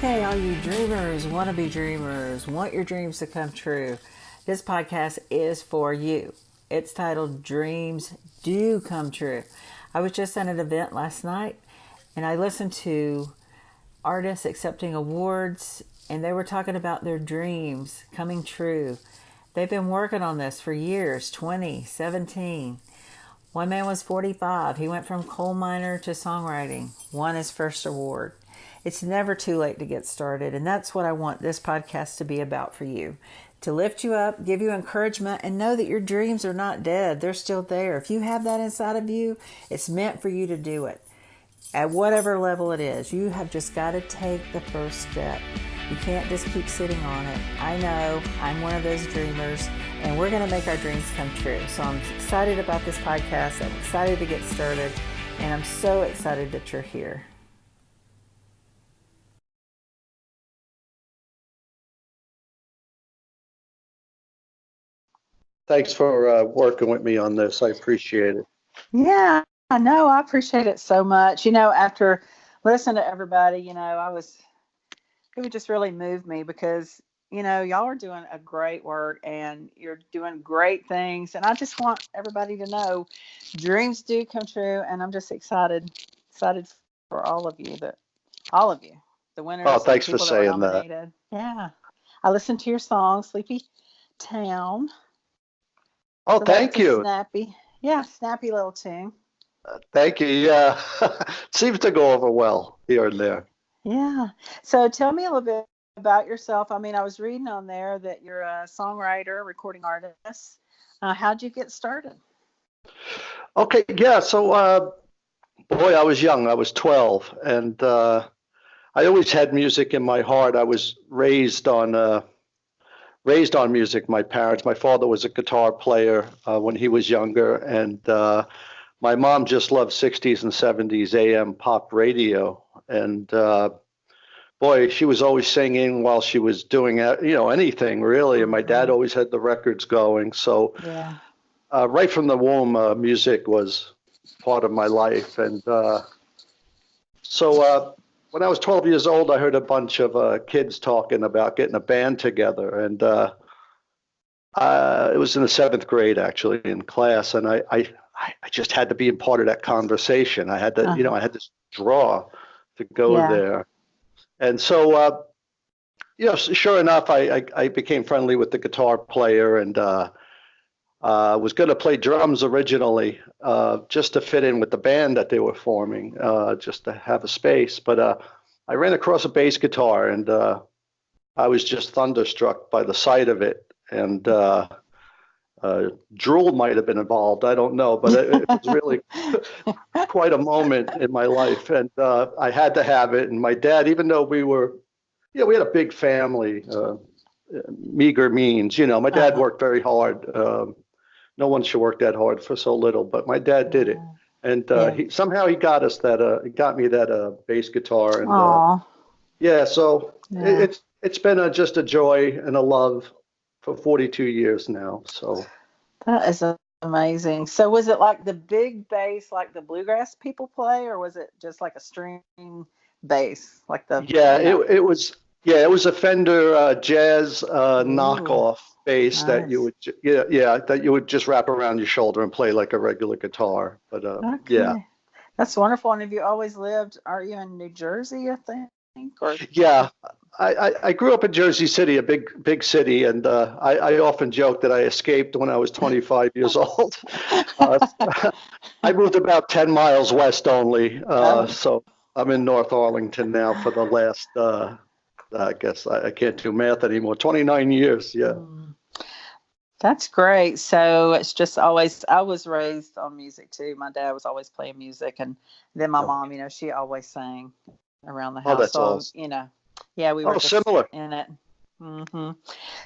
Okay, all you dreamers, wannabe dreamers, want your dreams to come true. This podcast is for you. It's titled Dreams Do Come True. I was just at an event last night and I listened to artists accepting awards and they were talking about their dreams coming true. They've been working on this for years, 20, 17. One man was 45. He went from coal miner to songwriting, won his first award. It's never too late to get started, and that's what I want this podcast to be about for you. To lift you up, give you encouragement, and know that your dreams are not dead. They're still there. If you have that inside of you, it's meant for you to do it. At whatever level it is, you have just got to take the first step. You can't just keep sitting on it. I know, I'm one of those dreamers, and we're going to make our dreams come true. So I'm excited about this podcast. I'm excited to get started, and I'm so excited that you're here. Thanks for working with me on this. I appreciate it. Yeah, I know. I appreciate it so much. After listening to everybody, it would just really move me because, y'all are doing a great work and you're doing great things. And I just want everybody to know dreams do come true. And I'm just excited for all of you, the winners, Oh, the thanks for people that were saying that. nominated. Yeah. I listened to your song, Sleepy Town. Oh, So thank that's a you. snappy little tune. Thank you. Yeah. Seems to go over well here and there. Yeah. So tell me a little bit about yourself. I mean, I was reading on there that you're a songwriter, recording artist. How'd you get started? Okay. Yeah. So, boy, I was young. I was 12, and I always had music in my heart. I was raised on music. My father was a guitar player when he was younger, and my mom just loved 60s and 70s AM pop radio. And boy, she was always singing while she was doing anything really. And my dad always had the records going. So Yeah. right from the womb, music was part of my life. And so when I was 12 years old, I heard a bunch of kids talking about getting a band together. And it was in the seventh grade, actually, in class. And I just had to be a part of that conversation. I had to, I had this draw to go there. And so, sure enough, I became friendly with the guitar player and was going to play drums originally just to fit in with the band that they were forming, just to have a space. But I ran across a bass guitar and I was just thunderstruck by the sight of it. And drool might have been involved. I don't know, but it was really quite a moment in my life. And I had to have it. And my dad, even though we had a big family, meager means, my dad worked very hard. No one should work that hard for so little, but my dad did it. And he got us he got me that bass guitar. And so it's been just a joy and a love for 42 years now. So that is amazing. So was it like the big bass, like the bluegrass people play, or was it just like a string bass, like the? It was. Yeah, it was a Fender Jazz knockoff bass that you would, that you would just wrap around your shoulder and play like a regular guitar. But that's wonderful. And have you always lived? Are you in New Jersey, I think? Or? Yeah, I grew up in Jersey City, a big city, and I often joke that I escaped when I was 25 years old. I moved about 10 miles west only, so I'm in North Arlington now for the last, I guess I can't do math anymore, 29 years, yeah. That's great. So it's just always, I was raised on music too. My dad was always playing music, and then my mom, she always sang around the house. Oh, that's awesome. We were similar in it. Mm-hmm.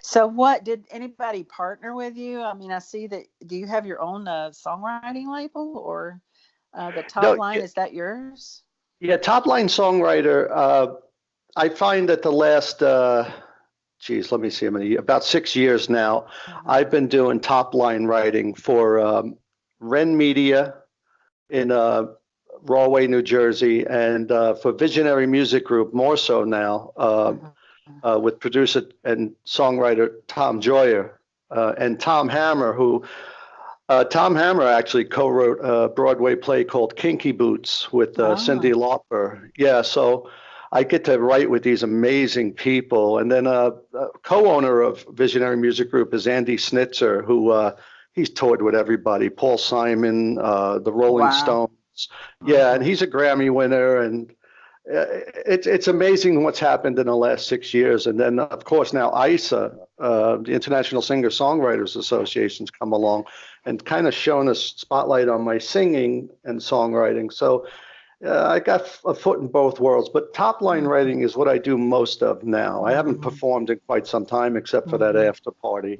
So what, did anybody partner with you? I mean, I see that, do you have your own songwriting label, or the Top Line, is that yours? Yeah, Top Line Songwriter. I find that the last, let me see, about 6 years now, I've been doing top line writing for Ren Media in Rahway, New Jersey, and for Visionary Music Group, more so now, with producer and songwriter Tom Joyer, and Tom Hammer, who Tom Hammer actually co-wrote a Broadway play called Kinky Boots with Cyndi Lauper. Yeah, so I get to write with these amazing people. And then co-owner of Visionary Music Group is Andy Snitzer, who he's toured with everybody, Paul Simon, the Rolling Stones. Yeah, and he's a Grammy winner. And it's amazing what's happened in the last 6 years. And then, of course, now ISA, the International Singer-Songwriters Association's come along and kind of shown a spotlight on my singing and songwriting. So I got a foot in both worlds, but top line writing is what I do most of now. I haven't performed in quite some time except for that after party.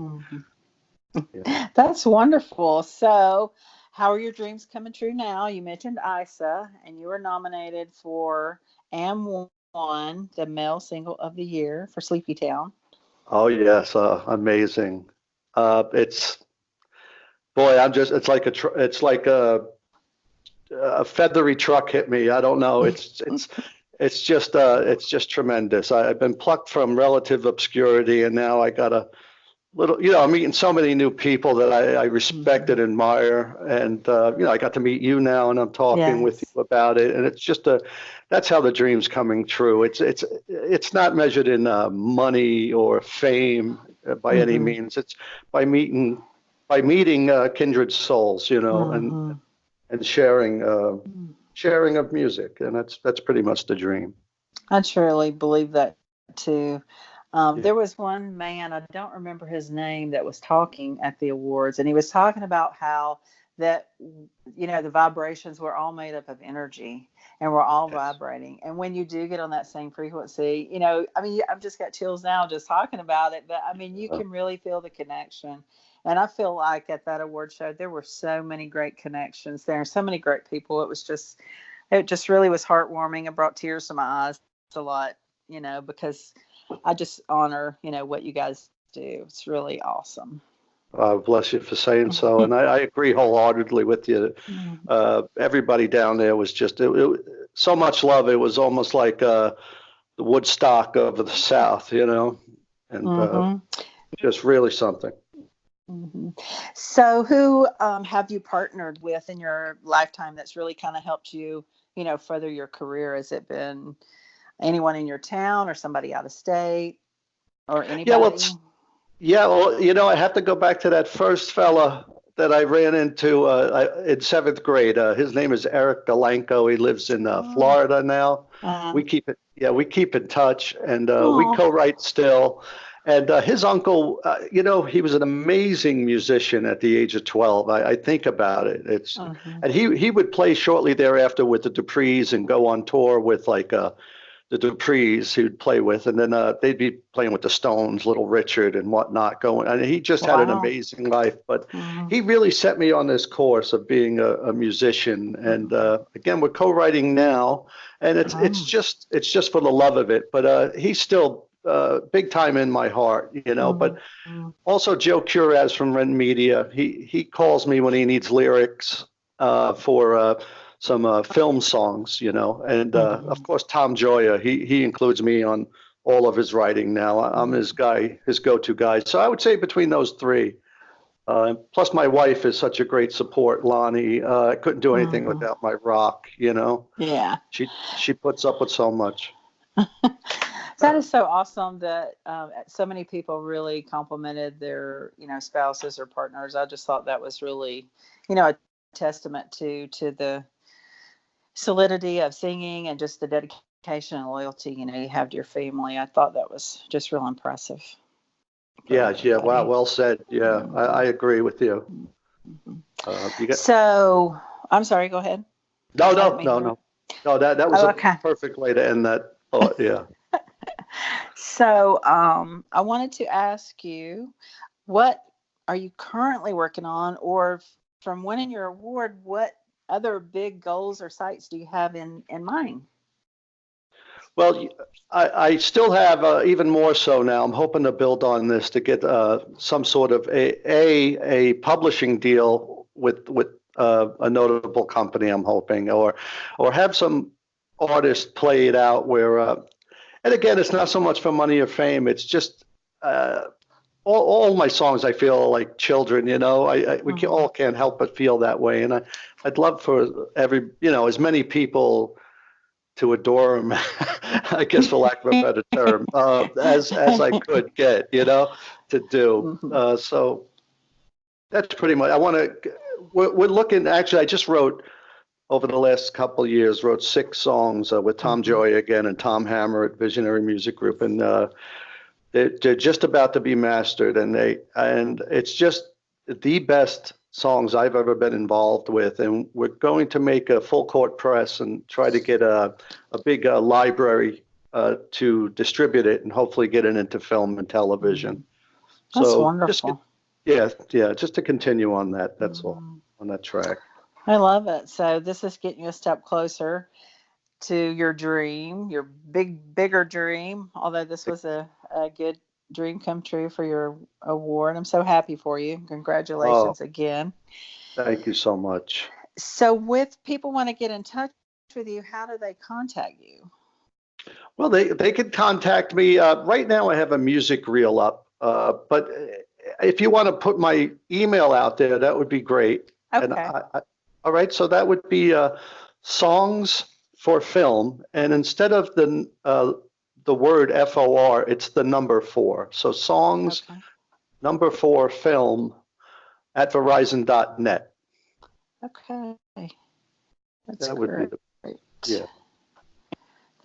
Yeah. That's wonderful. So how are your dreams coming true now? You mentioned ISA, and you were nominated for AM1, the Male Single of the Year for Sleepy Town. Oh, yes. Amazing. It's like a feathery truck hit me. I don't know. It's just tremendous. I've been plucked from relative obscurity, and now I got a little, I'm meeting so many new people that I respect and admire. And, I got to meet you now, and I'm talking with you about it. And it's just that's how the dream's coming true. It's not measured in money or fame by any means. It's by meeting kindred souls, and sharing of music. And that's pretty much the dream. I truly believe that too. There was one man, I don't remember his name, that was talking at the awards, and he was talking about how that, the vibrations were all made up of energy, and we're all vibrating. And when you do get on that same frequency, I've just got chills now just talking about it, but you can really feel the connection. And I feel like at that award show, there were so many great connections there, so many great people. It just really was heartwarming. It brought tears to my eyes a lot, because I just honor, what you guys do. It's really awesome. Bless you for saying so. And I agree wholeheartedly with you. Everybody down there was just so much love. It was almost like the Woodstock of the South, and just really something. So who have you partnered with in your lifetime that's really kind of helped you, further your career? Has it been anyone in your town or somebody out of state or anybody? I have to go back to that first fella that I ran into in seventh grade. His name is Eric Galanko. He lives in Florida now. We keep in touch, and we co-write still. And his uncle, he was an amazing musician at the age of 12. I think about it. And he would play shortly thereafter with the Duprees and go on tour with the Duprees he'd play with, and then they'd be playing with the Stones, Little Richard and whatnot going. And he just had an amazing life, but he really set me on this course of being a musician. And again, we're co-writing now, and it's just for the love of it. But he's still big time in my heart, But also Joe Curaz from Ren Media, he calls me when he needs lyrics for some film songs, and of course Tom Joyer, he includes me on all of his writing now. I'm his go-to guy. So I would say between those three, plus my wife is such a great support, Lonnie. I couldn't do anything without my rock, Yeah. She puts up with so much. That is so awesome that so many people really complimented their, spouses or partners. I just thought that was really, a testament to the solidity of singing and just the dedication and loyalty, you have to your family. I thought that was just real impressive. Yeah. Wow. Well said. Yeah, I agree with you. So I'm sorry, go ahead. No, that was a perfect way to end that thought. Yeah. So I wanted to ask you, what are you currently working on, or from winning your award, what other big goals or sites do you have in mind? Well, I still have even more so now. I'm hoping to build on this to get some sort of a publishing deal with a notable company, I'm hoping, or have some artist play it out where, and again, it's not so much for money or fame. It's just all my songs, I feel like children, we all can't help but feel that way. And I'd love for as many people to adore him, I guess, for lack of a better term, as I could get, to do. So that's pretty much, we're looking, actually, I just wrote, over the last couple of years, wrote 6 songs with Tom Joy again and Tom Hammer at Visionary Music Group. And they're just about to be mastered. And it's just the best songs I've ever been involved with. And we're going to make a full court press and try to get a big library to distribute it and hopefully get it into film and television. That's wonderful. Just to continue on that. That's all, on that track. I love it. So this is getting you a step closer to your dream, your bigger dream, although this was a good dream come true for your award. I'm so happy for you. Congratulations again. Thank you so much. So if people want to get in touch with you, how do they contact you? Well, they could contact me. Right now I have a music reel up, but if you want to put my email out there, that would be great. Okay. And all right, so that would be Songs for Film, and instead of the word FOR, it's the number 4. So songs, number 4 film at Verizon.net. Okay. That's great.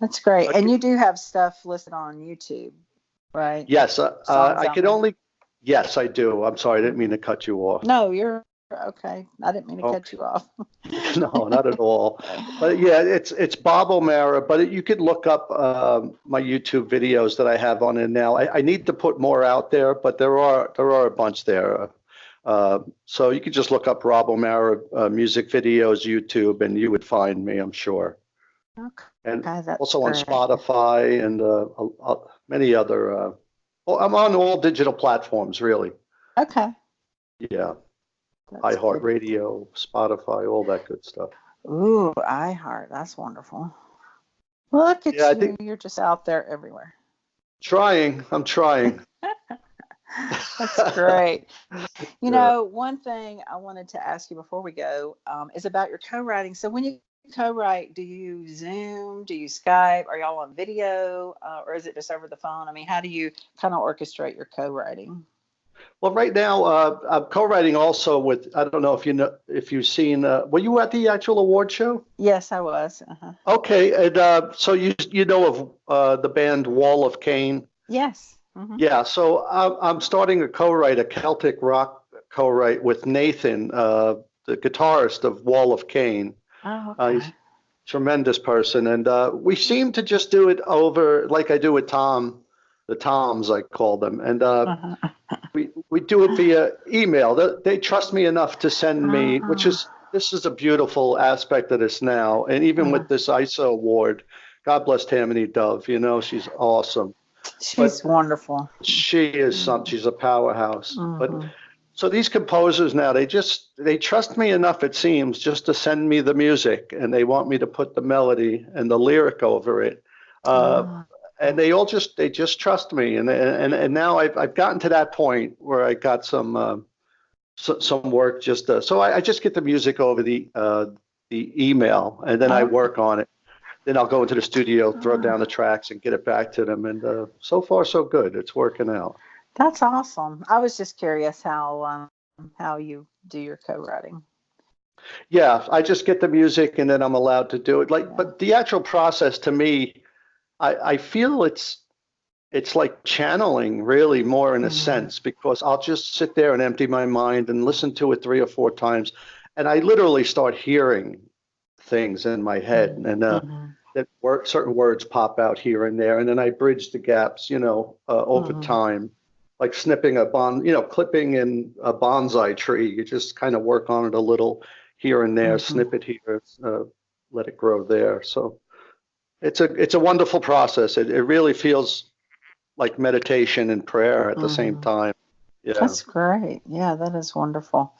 That's great. And you do have stuff listed on YouTube, right? Yes, I could only. Yes, I do. I'm sorry, I didn't mean to cut you off. No, you're okay. I didn't mean to cut you off. No, not at all. But yeah, it's Bob O'Mara. But you could look up my YouTube videos that I have on it now. I need to put more out there, but there are a bunch there. So you could just look up Rob O'Mara music videos, YouTube, and you would find me, I'm sure. Okay. And that's also great. on Spotify and many other. I'm on all digital platforms, really. Okay. Yeah. That's iHeartRadio, Spotify, all that good stuff. Ooh, iHeart. That's wonderful. Look at you. You're just out there everywhere. I'm trying. That's great. You know, one thing I wanted to ask you before we go is about your co-writing. So when you co-write, do you Zoom? Do you Skype? Are y'all on video? Or is it just over the phone? I mean, how do you kind of orchestrate your co-writing? Well, right now, I'm co-writing also with, I don't know if you've seen, were you at the actual award show? Yes, I was. Okay. And so you know of the band Wall of Cain? Yes. Mm-hmm. Yeah. So I'm starting a Celtic rock co-write with Nathan, the guitarist of Wall of Cain. Oh, okay. He's a tremendous person. And we seem to just do it over, like I do with Tom, the Toms, I call them. And we do it via email. They trust me enough to send me, this is a beautiful aspect of this now. And even with this ISO award, God bless Tammany Dove, she's awesome. She's wonderful. She is she's a powerhouse. But so these composers now, they trust me enough, it seems, just to send me the music, and they want me to put the melody and the lyric over it. And they just trust me, and now I've gotten to that point where I got some work so I just get the music over the email, and then I work on it. Then I'll go into the studio, throw down the tracks, and get it back to them. And so far, so good. It's working out. That's awesome. I was just curious how you do your co-writing. Yeah, I just get the music, and then I'm allowed to do it. But the actual process to me, I feel it's like channeling, really, more in a sense, because I'll just sit there and empty my mind and listen to it 3 or 4 times, and I literally start hearing things in my head, and certain words pop out here and there, and then I bridge the gaps, over time, like clipping in a bonsai tree. You just kind of work on it a little here and there, snip it here, let it grow there. So it's a wonderful process. It really feels like meditation and prayer at the same time. Yeah. That's great. Yeah, that is wonderful.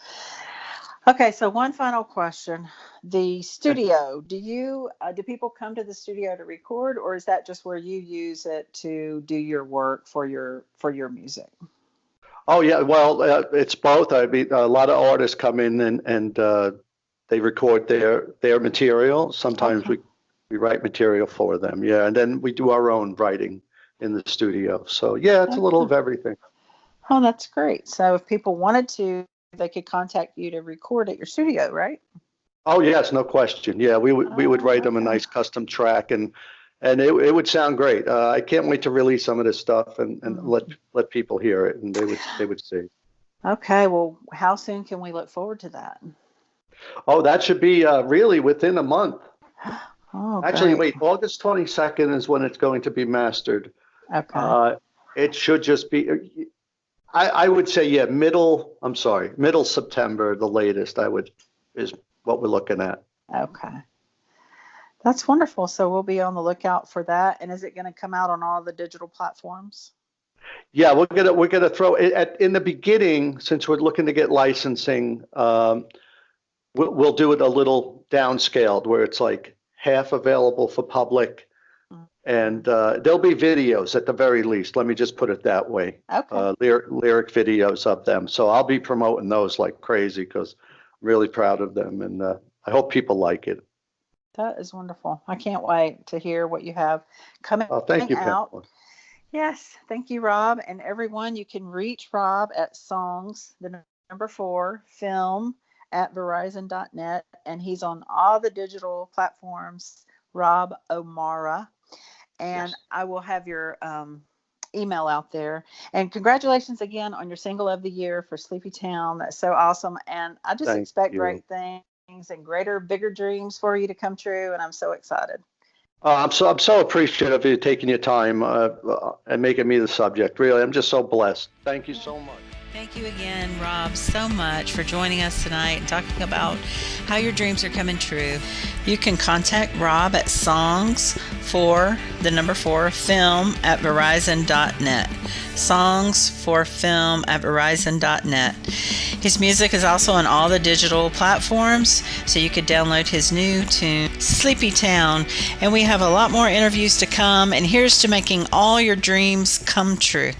Okay, so one final question. The studio, do people come to the studio to record, or is that just where you use it to do your work for your music? Oh yeah, well, it's both. I mean, a lot of artists come in and they record their material. Sometimes Okay. we write material for them. Yeah, and then we do our own writing in the studio. So yeah, it's a little Okay. of everything. Oh, that's great. So if people wanted to, they could contact you to record at your studio, right? Oh yes, no question. Yeah, we would Oh, write them a okay. nice custom track and it would sound great. I can't wait to release some of this stuff and Mhm. let people hear it and they would see. Okay, well, how soon can we look forward to that? Oh, that should be really within a month. Oh, Actually, great. wait, August 22nd is when it's going to be mastered. Okay. Uh, it should just be, I would say, yeah, middle September, the latest, is what we're looking at. Okay. That's wonderful. So we'll be on the lookout for that. And is it going to come out on all the digital platforms? Yeah, we're gonna throw it in the beginning, since we're looking to get licensing, we'll do it a little downscaled where it's like half available for public. Mhm. And there'll be videos at the very least. Let me just put it that way. Okay. Lyric videos of them. So I'll be promoting those like crazy because I'm really proud of them, and I hope people like it. That is wonderful. I can't wait to hear what you have coming Thank you, out. Pamela. Yes. Thank you, Rob. And everyone, you can reach Rob at songs, the number 4, film at verizon.net. And he's on all the digital platforms, Rob O'Mara. And Yes, I will have your email out there. And congratulations again on your single of the year for Sleepy Town. That's so awesome. And I just thank expect you. great things and greater, bigger dreams for you to come true. And I'm so excited. I'm so appreciative of you taking your time and making me the subject. Really, I'm just so blessed. Thank you so much. Thank you again, Rob, so much for joining us tonight and talking about how your dreams are coming true. You can contact Rob at songs for the number 4 film at verizon.net. Songs for film at verizon.net. His music is also on all the digital platforms, so you could download his new tune, Sleepy Town. And we have a lot more interviews to come, and here's to making all your dreams come true.